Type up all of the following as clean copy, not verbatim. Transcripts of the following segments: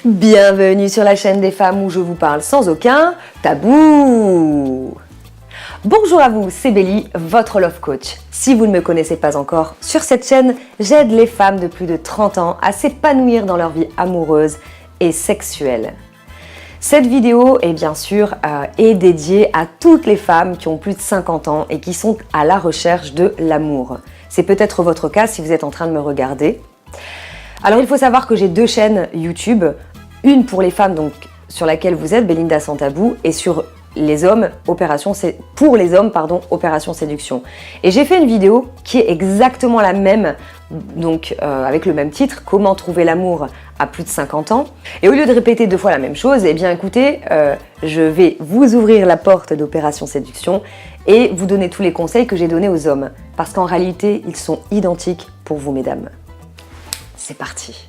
Bienvenue sur la chaîne des femmes où je vous parle sans aucun tabou. Bonjour à vous, c'est Bélie, votre love coach. Si vous ne me connaissez pas encore, sur cette chaîne, j'aide les femmes de plus de 30 ans à s'épanouir dans leur vie amoureuse et sexuelle. Cette vidéo est bien sûr dédiée à toutes les femmes qui ont plus de 50 ans et qui sont à la recherche de l'amour. C'est peut-être votre cas si vous êtes en train de me regarder. Alors il faut savoir que j'ai deux chaînes YouTube, une pour les femmes donc sur laquelle vous êtes, Belinda Sans Tabou, et sur les hommes, Opération Séduction. Et j'ai fait une vidéo qui est exactement la même, donc avec le même titre, Comment trouver l'amour à plus de 50 ans. Et au lieu de répéter deux fois la même chose, eh bien écoutez, je vais vous ouvrir la porte d'Opération Séduction et vous donner tous les conseils que j'ai donnés aux hommes. Parce qu'en réalité, ils sont identiques pour vous, mesdames. C'est parti.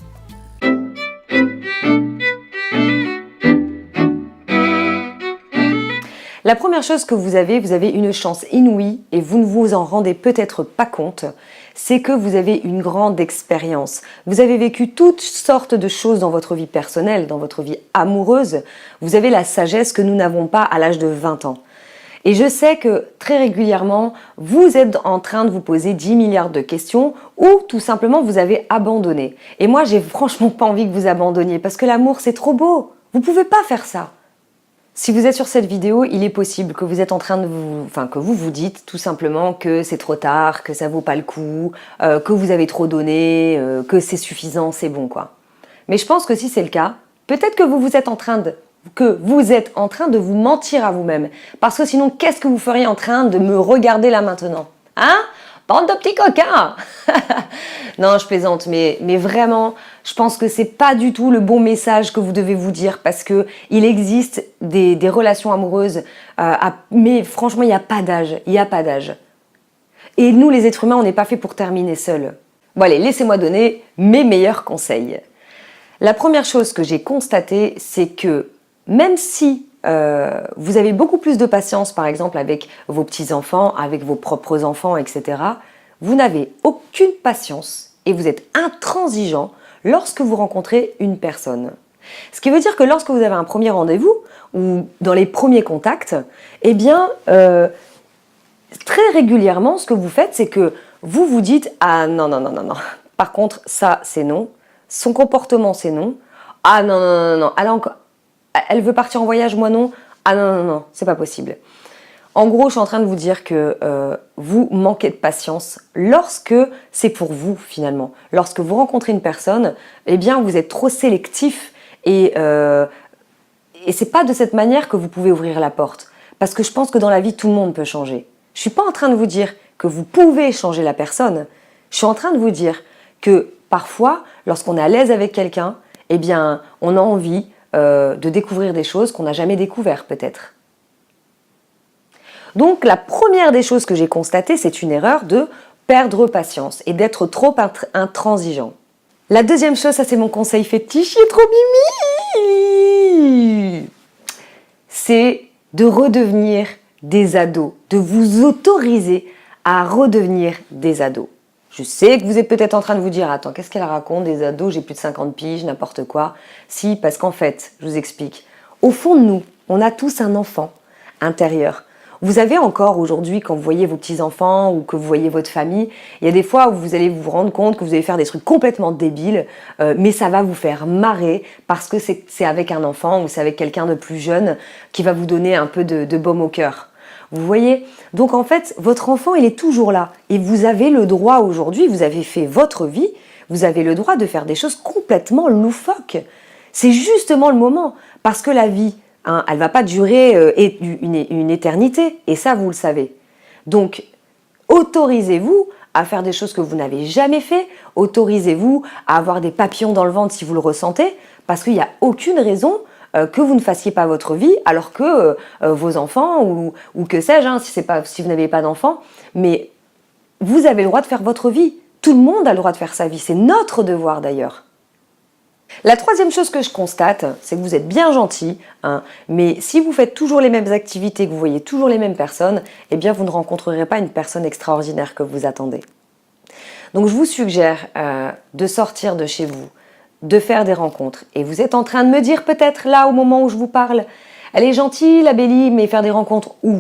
La première chose que vous avez une chance inouïe et vous ne vous en rendez peut-être pas compte, c'est que vous avez une grande expérience. Vous avez vécu toutes sortes de choses dans votre vie personnelle, dans votre vie amoureuse. Vous avez la sagesse que nous n'avons pas à l'âge de 20 ans. Et je sais que très régulièrement, vous êtes en train de vous poser 10 milliards de questions ou tout simplement vous avez abandonné. Et moi, j'ai franchement pas envie que vous abandonniez parce que l'amour, c'est trop beau. Vous pouvez pas faire ça. Si vous êtes sur cette vidéo, il est possible que vous êtes en train de que vous vous dites tout simplement que c'est trop tard, que ça vaut pas le coup, que vous avez trop donné, que c'est suffisant, c'est bon quoi. Mais je pense que si c'est le cas, peut-être que vous êtes en train de vous mentir à vous-même. Parce que sinon, qu'est-ce que vous feriez en train de me regarder là maintenant? Hein? Bande de petits coquins. Non, je plaisante, mais vraiment, je pense que c'est pas du tout le bon message que vous devez vous dire parce que il existe des relations amoureuses, mais franchement, il n'y a pas d'âge. Il n'y a pas d'âge. Et nous, les êtres humains, on n'est pas fait pour terminer seuls. Bon allez, laissez-moi donner mes meilleurs conseils. La première chose que j'ai constatée, c'est que même si vous avez beaucoup plus de patience, par exemple, avec vos petits-enfants, avec vos propres enfants, etc., vous n'avez aucune patience et vous êtes intransigeant lorsque vous rencontrez une personne. Ce qui veut dire que lorsque vous avez un premier rendez-vous ou dans les premiers contacts, eh bien, très régulièrement, ce que vous faites, c'est que vous vous dites « Ah non, non, non, non, non. Par contre, ça, c'est non. Son comportement, c'est non. Ah non, non, non, non. Elle veut partir en voyage, moi non. Ah non, non, non, c'est pas possible. » En gros, je suis en train de vous dire que vous manquez de patience lorsque c'est pour vous, finalement. Lorsque vous rencontrez une personne, eh bien, vous êtes trop sélectif et c'est pas de cette manière que vous pouvez ouvrir la porte. Parce que je pense que dans la vie, tout le monde peut changer. Je suis pas en train de vous dire que vous pouvez changer la personne. Je suis en train de vous dire que parfois, lorsqu'on est à l'aise avec quelqu'un, eh bien, on a envie de découvrir des choses qu'on n'a jamais découvertes peut-être. Donc la première des choses que j'ai constatées, c'est une erreur de perdre patience et d'être trop intransigeant. La deuxième chose, ça c'est mon conseil fétiche, il est trop mimi, c'est de redevenir des ados, de vous autoriser à redevenir des ados. Je sais que vous êtes peut-être en train de vous dire « Attends, qu'est-ce qu'elle raconte, des ados, j'ai plus de 50 piges, n'importe quoi. » Si, parce qu'en fait, je vous explique, au fond de nous, on a tous un enfant intérieur. Vous avez encore aujourd'hui, quand vous voyez vos petits-enfants ou que vous voyez votre famille, il y a des fois où vous allez vous rendre compte que vous allez faire des trucs complètement débiles, mais ça va vous faire marrer parce que c'est avec un enfant ou c'est avec quelqu'un de plus jeune qui va vous donner un peu de baume au cœur. Vous voyez? Donc en fait, votre enfant, il est toujours là. Et vous avez le droit aujourd'hui, vous avez fait votre vie, vous avez le droit de faire des choses complètement loufoques. C'est justement le moment. Parce que la vie, hein, elle ne va pas durer une éternité. Et ça, vous le savez. Donc, autorisez-vous à faire des choses que vous n'avez jamais fait. Autorisez-vous à avoir des papillons dans le ventre si vous le ressentez. Parce qu'il n'y a aucune raison que vous ne fassiez pas votre vie alors que vos enfants ou que sais-je, hein, si vous n'avez pas d'enfants, mais vous avez le droit de faire votre vie. Tout le monde a le droit de faire sa vie, c'est notre devoir d'ailleurs. La troisième chose que je constate, c'est que vous êtes bien gentil, hein, mais si vous faites toujours les mêmes activités, que vous voyez toujours les mêmes personnes, eh bien vous ne rencontrerez pas une personne extraordinaire que vous attendez. Donc je vous suggère de sortir de chez vous, de faire des rencontres. Et vous êtes en train de me dire peut-être là au moment où je vous parle, elle est gentille la Bélie, mais faire des rencontres où?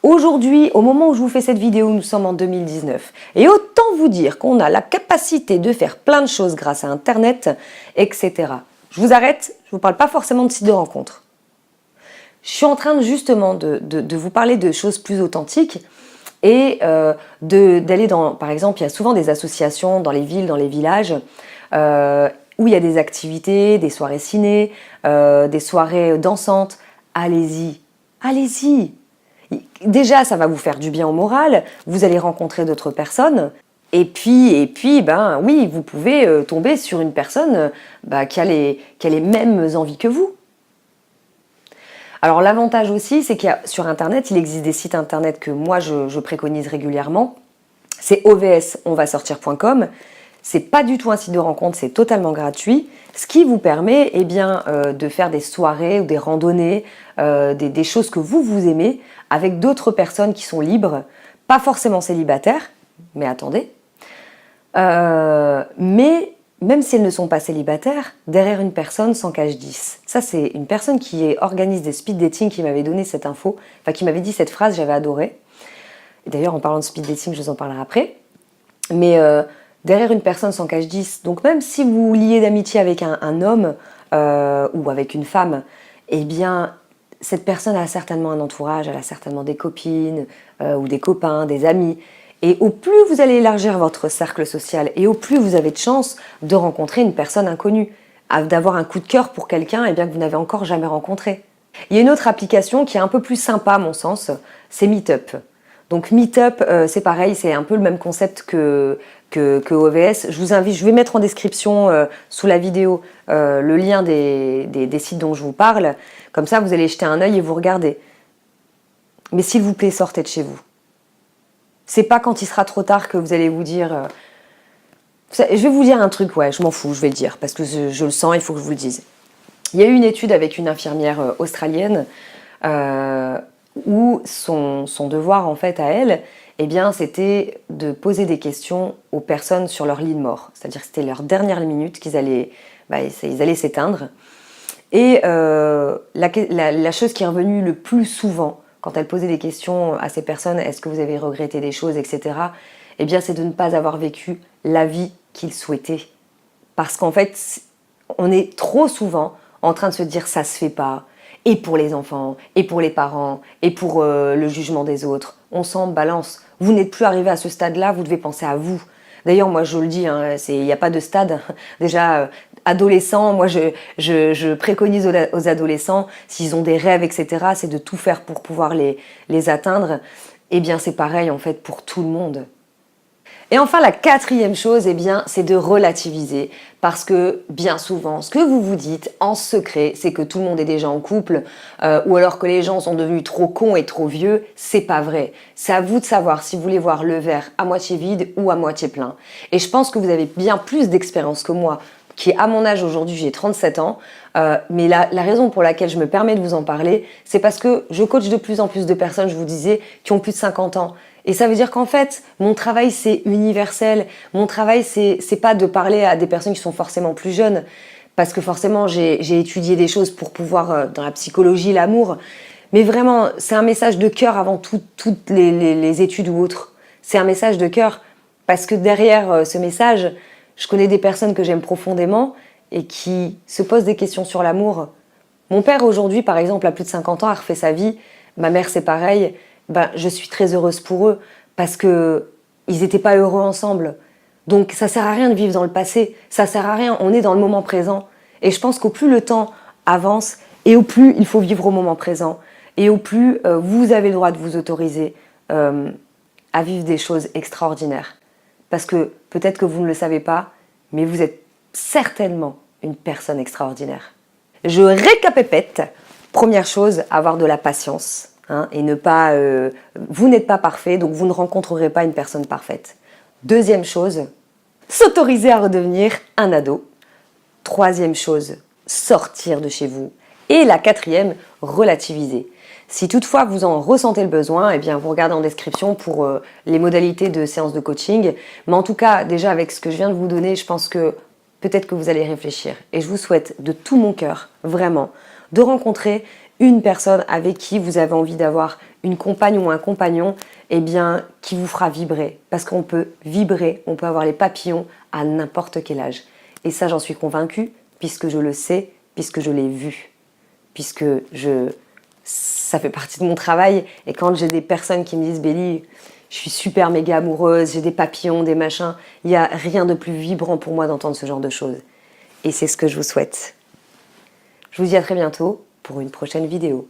Aujourd'hui, au moment où je vous fais cette vidéo, nous sommes en 2019. Et autant vous dire qu'on a la capacité de faire plein de choses grâce à Internet, etc. Je vous arrête, je ne vous parle pas forcément de sites de rencontres. Je suis en train justement de vous parler de choses plus authentiques et d'aller dans, par exemple, il y a souvent des associations dans les villes, dans les villages, où il y a des activités, des soirées ciné, des soirées dansantes. Allez-y, allez-y. Déjà, ça va vous faire du bien au moral, vous allez rencontrer d'autres personnes, et puis, ben oui, vous pouvez tomber sur une personne qui a les mêmes envies que vous. Alors l'avantage aussi, c'est qu'il y a sur Internet, il existe des sites Internet que moi je préconise régulièrement. C'est ovsonvasortir.com. C'est pas du tout un site de rencontre, c'est totalement gratuit. Ce qui vous permet de faire des soirées ou des randonnées, des choses que vous aimez avec d'autres personnes qui sont libres, pas forcément célibataires, mais attendez. Mais même si elles ne sont pas célibataires, derrière une personne sans cage 10. Ça, c'est une personne qui organise des speed dating qui m'avait donné cette info, enfin qui m'avait dit cette phrase, j'avais adoré. Et d'ailleurs, en parlant de speed dating, je vous en parlerai après. Mais derrière une personne sans cage 10, donc même si vous vous liez d'amitié avec un homme ou avec une femme, eh bien, cette personne a certainement un entourage, elle a certainement des copines ou des copains, des amis. Et au plus vous allez élargir votre cercle social et au plus vous avez de chances de rencontrer une personne inconnue, d'avoir un coup de cœur pour quelqu'un que vous n'avez encore jamais rencontré. Il y a une autre application qui est un peu plus sympa à mon sens, c'est Meetup. Donc Meetup, c'est pareil, c'est un peu le même concept que OVS. Je vais mettre en description sous la vidéo le lien des sites dont je vous parle. Comme ça, vous allez jeter un œil et vous regardez. Mais s'il vous plaît, sortez de chez vous. C'est pas quand il sera trop tard que vous allez vous dire... Je vais vous dire un truc, ouais, je m'en fous, je vais le dire, parce que je le sens, il faut que je vous le dise. Il y a eu une étude avec une infirmière australienne où son devoir, en fait, à elle, c'était de poser des questions aux personnes sur leur lit de mort. C'est-à-dire que c'était leur dernière minute qu'ils allaient, ils allaient s'éteindre. Et la chose qui est revenue le plus souvent, quand elle posait des questions à ces personnes, est-ce que vous avez regretté des choses, etc., c'est de ne pas avoir vécu la vie qu'ils souhaitaient. Parce qu'en fait, on est trop souvent en train de se dire ça se fait pas, et pour les enfants, et pour les parents, et pour le jugement des autres. On s'en balance. Vous n'êtes plus arrivé à ce stade-là, vous devez penser à vous. D'ailleurs, moi je le dis, il n'y a pas de stade. Déjà, adolescents, moi je préconise aux adolescents, s'ils ont des rêves, etc., c'est de tout faire pour pouvoir les atteindre. C'est pareil en fait pour tout le monde. Et enfin, la quatrième chose, c'est de relativiser. Parce que, bien souvent, ce que vous vous dites en secret, c'est que tout le monde est déjà en couple, ou alors que les gens sont devenus trop cons et trop vieux. C'est pas vrai. C'est à vous de savoir si vous voulez voir le verre à moitié vide ou à moitié plein. Et je pense que vous avez bien plus d'expérience que moi, qui à mon âge aujourd'hui, j'ai 37 ans. Mais la raison pour laquelle je me permets de vous en parler, c'est parce que je coach de plus en plus de personnes, je vous disais, qui ont plus de 50 ans. Et ça veut dire qu'en fait, mon travail, c'est universel. Mon travail, c'est pas de parler à des personnes qui sont forcément plus jeunes, parce que forcément, j'ai étudié des choses pour pouvoir, dans la psychologie, l'amour. Mais vraiment, c'est un message de cœur avant toutes les études ou autres. C'est un message de cœur, parce que derrière ce message, je connais des personnes que j'aime profondément et qui se posent des questions sur l'amour. Mon père, aujourd'hui, par exemple, a plus de 50 ans, a refait sa vie. Ma mère, c'est pareil. Je suis très heureuse pour eux parce que ils n'étaient pas heureux ensemble. Donc ça sert à rien de vivre dans le passé, ça sert à rien, on est dans le moment présent. Et je pense qu'au plus le temps avance et au plus il faut vivre au moment présent et au plus vous avez le droit de vous autoriser à vivre des choses extraordinaires. Parce que peut-être que vous ne le savez pas, mais vous êtes certainement une personne extraordinaire. Je récapépète. Première chose, avoir de la patience. Et ne pas, vous n'êtes pas parfait, donc vous ne rencontrerez pas une personne parfaite. Deuxième chose, s'autoriser à redevenir un ado. Troisième chose, sortir de chez vous. Et la quatrième, relativiser. Si toutefois vous en ressentez le besoin, vous regardez en description pour les modalités de séance de coaching. Mais en tout cas, déjà avec ce que je viens de vous donner, je pense que peut-être que vous allez réfléchir. Et je vous souhaite de tout mon cœur, vraiment, de rencontrer une personne avec qui vous avez envie d'avoir une compagne ou un compagnon, eh bien, qui vous fera vibrer. Parce qu'on peut vibrer, on peut avoir les papillons à n'importe quel âge. Et ça, j'en suis convaincue, puisque je le sais, puisque je l'ai vu, puisque ça fait partie de mon travail. Et quand j'ai des personnes qui me disent « Bélie, je suis super méga amoureuse, j'ai des papillons, des machins », il n'y a rien de plus vibrant pour moi d'entendre ce genre de choses. Et c'est ce que je vous souhaite. Je vous dis à très bientôt pour une prochaine vidéo.